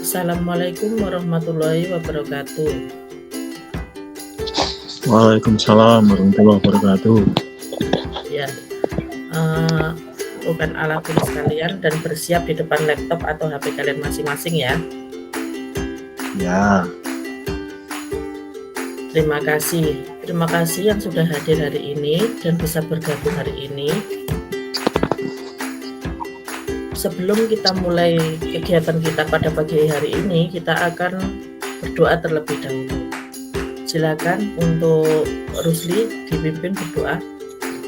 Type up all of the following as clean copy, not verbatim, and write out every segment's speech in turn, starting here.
Assalamualaikum warahmatullahi wabarakatuh. Waalaikumsalam warahmatullahi wabarakatuh. Ya, bukan alat tulis kalian dan bersiap di depan laptop atau HP kalian masing-masing ya. Ya, Terima kasih yang sudah hadir hari ini dan bisa bergabung hari ini. Sebelum kita mulai kegiatan kita pada pagi hari ini, kita akan berdoa terlebih dahulu. Silakan untuk Rusli dipimpin berdoa.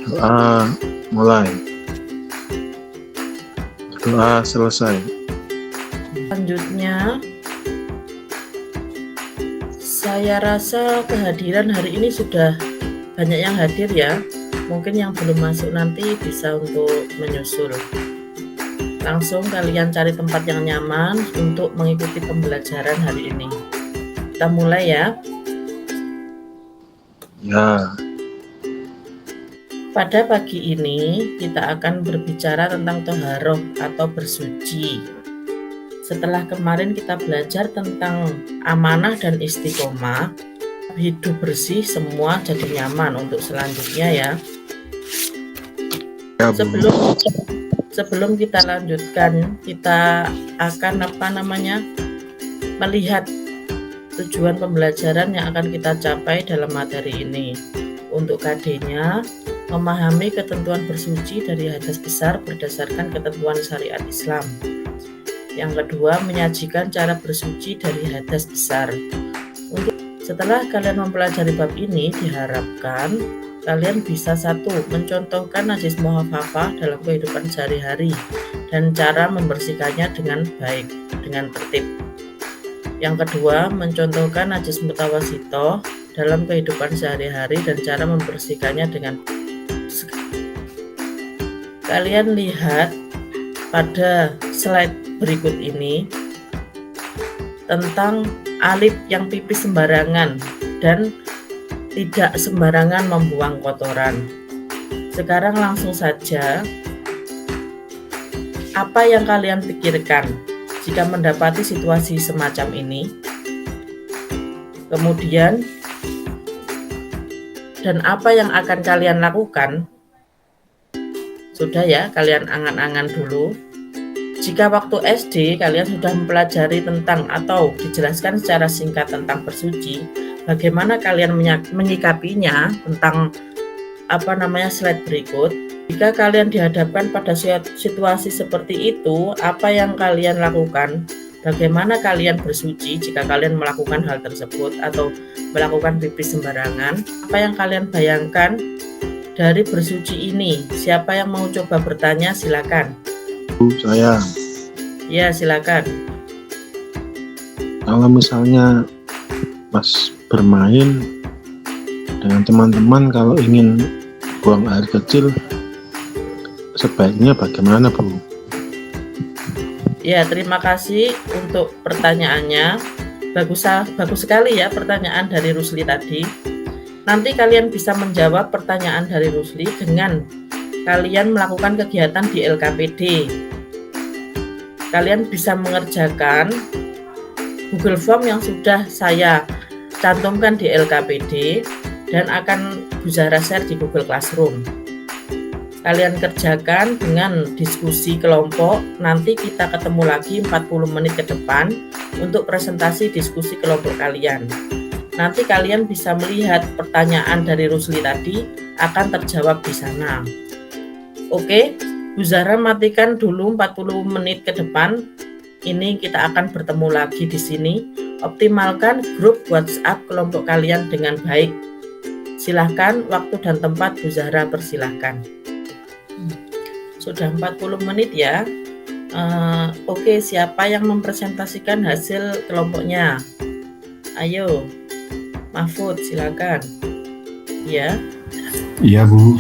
doa mulai. Doa selesai. Selanjutnya, saya rasa kehadiran hari ini sudah banyak yang hadir ya. Mungkin yang belum masuk nanti bisa untuk menyusul. Langsung kalian cari tempat yang nyaman untuk mengikuti pembelajaran hari ini. Kita mulai ya. Ya, Pada pagi ini kita akan berbicara tentang toharoh atau bersuci. Setelah kemarin kita belajar tentang amanah dan istiqomah, hidup bersih semua jadi nyaman untuk selanjutnya ya. ya Bu. Sebelum kita lanjutkan, kita akan melihat tujuan pembelajaran yang akan kita capai dalam materi ini. Untuk KD-nya, memahami ketentuan bersuci dari hadas besar berdasarkan ketentuan syariat Islam. Yang kedua, menyajikan cara bersuci dari hadas besar. Setelah kalian mempelajari bab ini, diharapkan kalian bisa satu, mencontohkan najis muhafafah dalam kehidupan sehari-hari dan cara membersihkannya dengan baik, dengan tertib. Yang kedua, mencontohkan najis mutawasitoh dalam kehidupan sehari-hari dan cara membersihkannya dengan kalian lihat pada slide berikut ini tentang alif yang pipis sembarangan dan tidak sembarangan membuang kotoran. Sekarang langsung saja, apa yang kalian pikirkan jika mendapati situasi semacam ini? Kemudian, dan apa yang akan kalian lakukan? Sudah ya, kalian angan-angan dulu. Jika waktu SD kalian sudah mempelajari tentang atau dijelaskan secara singkat tentang bersuci, bagaimana kalian menyikapinya tentang slide berikut. Jika kalian dihadapkan pada situasi seperti itu, apa yang kalian lakukan? Bagaimana kalian bersuci jika kalian melakukan hal tersebut atau melakukan pipis sembarangan? Apa yang kalian bayangkan dari bersuci ini? Siapa yang mau coba bertanya? Silakan. Bu, saya. Ya, silakan. Kalau misalnya pas bermain dengan teman-teman, kalau ingin buang air kecil, sebaiknya bagaimana, Bu? Ya, terima kasih untuk pertanyaannya. Bagus sekali ya pertanyaan dari Rusli tadi. Nanti kalian bisa menjawab pertanyaan dari Rusli dengan kalian melakukan kegiatan di LKPD. Kalian bisa mengerjakan Google Form yang sudah saya cantumkan di LKPD dan akan Bu Zahra share di Google Classroom. Kalian kerjakan dengan diskusi kelompok. Nanti kita ketemu lagi 40 menit ke depan untuk presentasi diskusi kelompok kalian. Nanti kalian bisa melihat pertanyaan dari Rusli tadi akan terjawab di sana. Oke, Bu Zahra matikan dulu 40 menit ke depan. Ini kita akan bertemu lagi di sini. Optimalkan grup WhatsApp kelompok kalian dengan baik. Silahkan waktu dan tempat Bu Zahra persilahkan. Sudah 40 menit ya. Oke, siapa yang mempresentasikan hasil kelompoknya? Ayo, Mahfud silakan. Ya. Iya, Bu.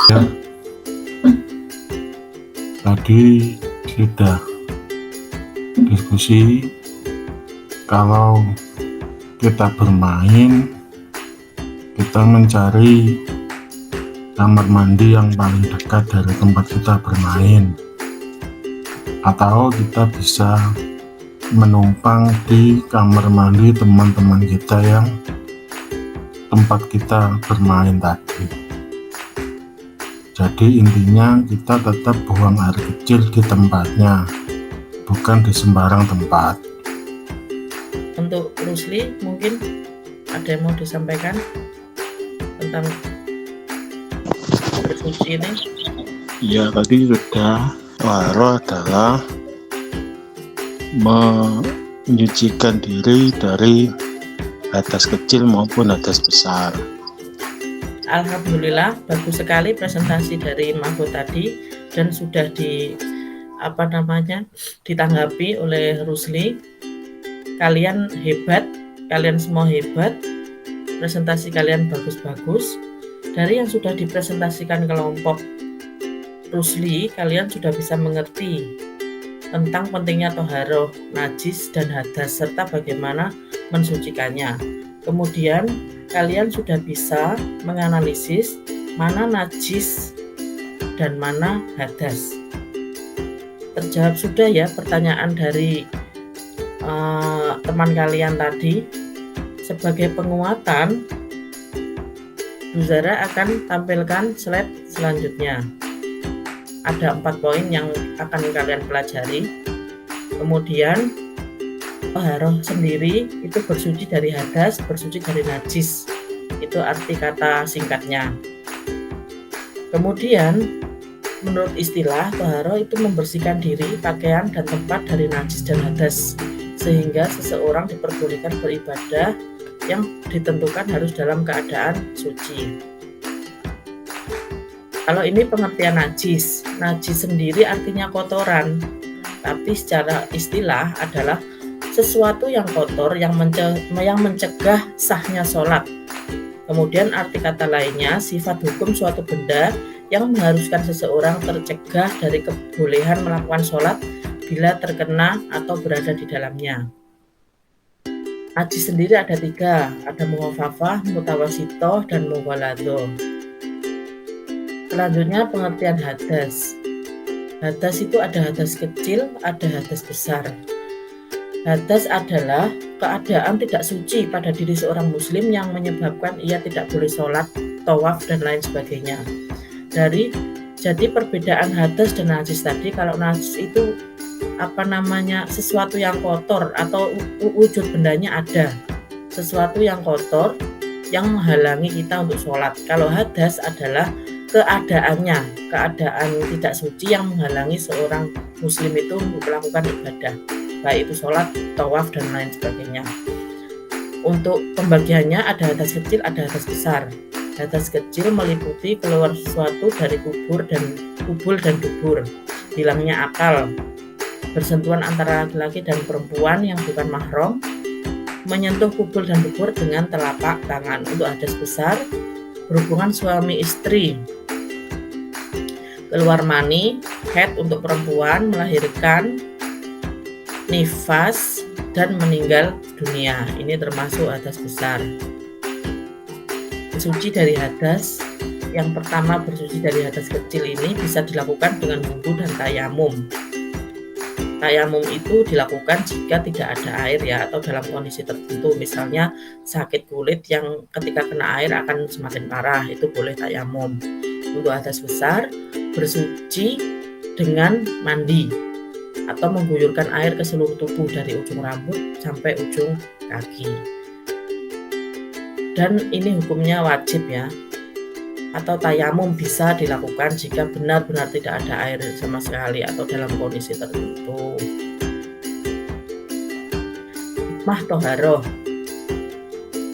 Ya. Tadi sudah diskusi kalau kita bermain, kita mencari kamar mandi yang paling dekat dari tempat kita bermain, atau kita bisa menumpang di kamar mandi teman-teman kita yang tempat kita bermain tadi. Jadi intinya kita tetap buang air kecil di tempatnya, bukan di sembarang tempat. Untuk Rusli mungkin ada yang mau disampaikan tentang bersuci ini? Ya, tadi sudah. Toharo adalah menyucikan diri dari hadas kecil maupun hadas besar. Alhamdulillah, bagus sekali presentasi dari Mahfud tadi dan sudah ditanggapi oleh Rusli. Kalian hebat, kalian semua hebat. Presentasi kalian bagus-bagus. Dari yang sudah dipresentasikan kelompok Rusli, kalian sudah bisa mengerti tentang pentingnya toharoh, najis dan hadas serta bagaimana mensucikannya. Kemudian kalian sudah bisa menganalisis mana najis dan mana hadas. Terjawab sudah ya pertanyaan dari teman kalian tadi. Sebagai penguatan, Bu Zara akan tampilkan slide selanjutnya. Ada 4 poin yang akan kalian pelajari. Kemudian toharoh sendiri itu bersuci dari hadas, bersuci dari najis. Itu arti kata singkatnya. Kemudian menurut istilah, toharoh itu membersihkan diri, pakaian, dan tempat dari najis dan hadas, sehingga seseorang diperbolehkan beribadah yang ditentukan harus dalam keadaan suci. Kalau ini pengertian najis. Najis sendiri artinya kotoran, tapi secara istilah adalah sesuatu yang kotor yang mencegah sahnya sholat. Kemudian arti kata lainnya, sifat hukum suatu benda yang mengharuskan seseorang tercegah dari kebolehan melakukan sholat bila terkena atau berada di dalamnya. Najis sendiri ada 3, ada mukhafafah, mutawasitoh, dan mughaladoh. Selanjutnya pengertian hadas. Hadas itu ada hadas kecil, ada hadas besar. Hadas adalah keadaan tidak suci pada diri seorang muslim yang menyebabkan ia tidak boleh sholat, tawaf, dan lain sebagainya. Jadi perbedaan hadas dan najis tadi, kalau najis itu sesuatu yang kotor atau wujud bendanya ada. Sesuatu yang kotor yang menghalangi kita untuk sholat. Kalau hadas adalah keadaan tidak suci yang menghalangi seorang muslim itu untuk melakukan ibadah, baik itu sholat, tawaf, dan lain sebagainya. Untuk pembagiannya ada hadas kecil, ada hadas besar. Hadas kecil meliputi keluar sesuatu dari kubul dan dubur, hilangnya akal, bersentuhan antara laki-laki dan perempuan yang bukan mahram, menyentuh kubul dan dubur dengan telapak tangan. Untuk hadas besar, berhubungan suami istri, keluar mani, haid untuk perempuan, melahirkan, nifas, dan meninggal dunia. Ini termasuk hadas besar. Bersuci dari hadas, yang pertama bersuci dari hadas kecil ini bisa dilakukan dengan wudu dan tayamum. Tayamum itu dilakukan jika tidak ada air ya, atau dalam kondisi tertentu, misalnya sakit kulit yang ketika kena air akan semakin parah, itu boleh tayamum. Untuk hadas besar, bersuci dengan mandi atau mengguyurkan air ke seluruh tubuh dari ujung rambut sampai ujung kaki. Dan ini hukumnya wajib ya. Atau tayamum bisa dilakukan jika benar-benar tidak ada air sama sekali atau dalam kondisi tertentu. Hikmah toharoh.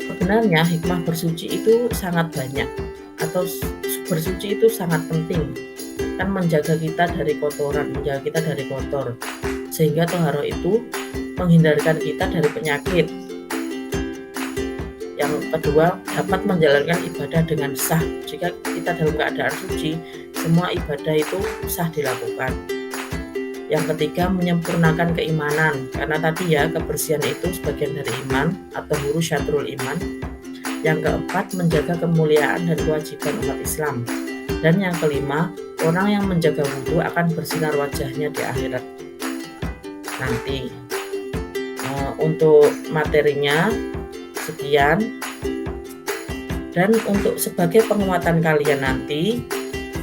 Sebenarnya hikmah bersuci itu sangat banyak, atau bersuci itu sangat penting, kan menjaga kita dari kotoran, menjaga kita dari kotor, sehingga toharoh itu menghindarkan kita dari penyakit. Yang kedua, dapat menjalankan ibadah dengan sah. Jika kita dalam keadaan suci, semua ibadah itu sah dilakukan. Yang ketiga, menyempurnakan keimanan, karena tadi ya kebersihan itu sebagian dari iman atau huruf syatrul iman. Yang keempat, menjaga kemuliaan dan kewajiban umat Islam. Dan yang kelima, orang yang menjaga wudhu akan bersinar wajahnya di akhirat nanti. Untuk materinya sekian, dan untuk sebagai penguatan kalian nanti,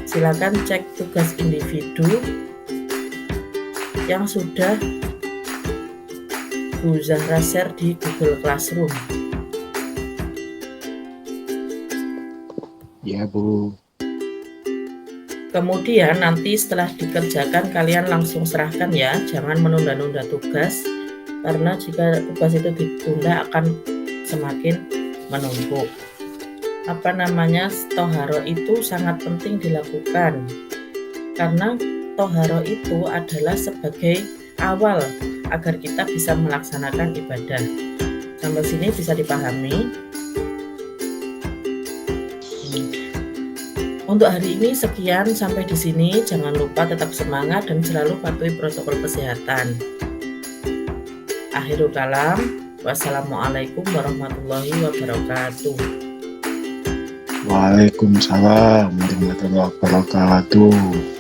silakan cek tugas individu yang sudah Bu Zahra share di Google Classroom. Ya, Bu. Kemudian nanti setelah dikerjakan kalian langsung serahkan ya, jangan menunda-nunda tugas, karena jika tugas itu ditunda akan semakin menumpuk. Toharo itu sangat penting dilakukan, karena toharo itu adalah sebagai awal agar kita bisa melaksanakan ibadah. Sampai sini bisa dipahami? Untuk hari ini sekian, sampai di sini. Jangan lupa tetap semangat dan selalu patuhi protokol kesehatan. Akhirul kalam, wassalamualaikum warahmatullahi wabarakatuh. Waalaikumsalam warahmatullahi wabarakatuh.